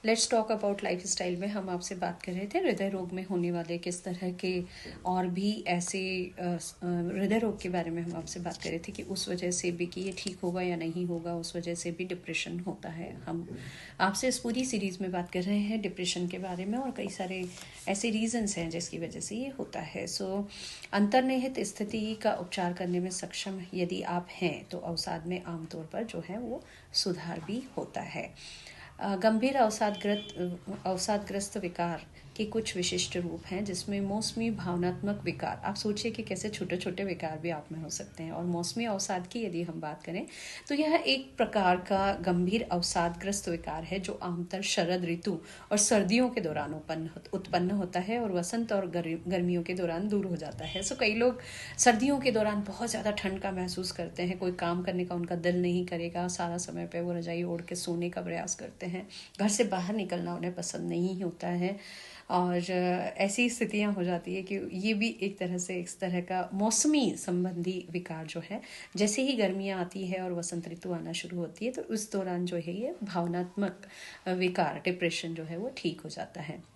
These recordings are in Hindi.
Let's talk about life style में हम आपसे बात कर रहे थे हृदय रोग में होने वाले किस तरह के और भी ऐसे हृदय रोग के बारे में हम आपसे बात कर रहे थे कि उस वजह से भी कि ये ठीक होगा या नहीं होगा, उस वजह से भी डिप्रेशन होता है। हम आपसे इस पूरी सीरीज़ में बात कर रहे हैं डिप्रेशन के बारे में और कई सारे ऐसे रीजंस हैं जिसकी वजह से ये होता है। सो अंतर्निहित स्थिति का उपचार करने में सक्षम यदि आप हैं तो अवसाद में आमतौर पर जो है वो सुधार भी होता है। गंभीर अवसादग्रस्त विकार के कुछ विशिष्ट रूप हैं जिसमें मौसमी भावनात्मक विकार, आप सोचिए कि कैसे छोटे छोटे विकार भी आप में हो सकते हैं। और मौसमी अवसाद की यदि हम बात करें तो यह एक प्रकार का गंभीर अवसादग्रस्त विकार है जो आमतौर शरद ऋतु और सर्दियों के दौरान उत्पन्न होता है और वसंत और गर्मियों के दौरान दूर हो जाता है। सो कई लोग सर्दियों के दौरान बहुत ज़्यादा ठंड का महसूस करते हैं, कोई काम करने का उनका दिल नहीं करेगा, सारा समय पे वो रजाई ओढ़ के सोने का प्रयास करते हैं, घर से बाहर निकलना उन्हें पसंद नहीं होता है। और ऐसी स्थितियां हो जाती है कि ये भी एक तरह से इस तरह का मौसमी संबंधी विकार जो है, जैसे ही गर्मियां आती है और वसंत ऋतु आना शुरू होती है तो उस दौरान जो है ये भावनात्मक विकार डिप्रेशन जो है वो ठीक हो जाता है।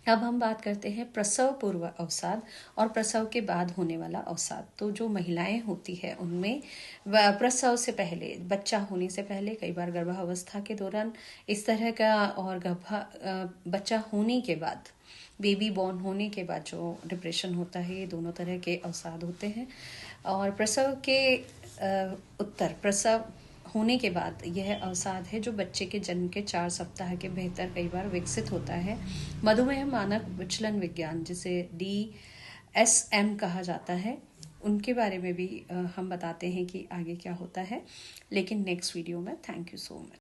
अब हम बात करते हैं प्रसव पूर्व अवसाद और प्रसव के बाद होने वाला अवसाद। तो जो महिलाएं होती है उनमें प्रसव से पहले, बच्चा होने से पहले, कई बार गर्भावस्था के दौरान इस तरह का, और बच्चा होने के बाद, बेबी बॉर्न होने के बाद जो डिप्रेशन होता है, ये दोनों तरह के अवसाद होते हैं। और प्रसव के उत्तर प्रसव होने के बाद यह अवसाद है जो बच्चे के जन्म के 4 सप्ताह के भीतर कई बार विकसित होता है। मधुमेह मानक विचलन विज्ञान, जिसे DSM कहा जाता है, उनके बारे में भी हम बताते हैं कि आगे क्या होता है, लेकिन नेक्स्ट वीडियो में। Thank you so much.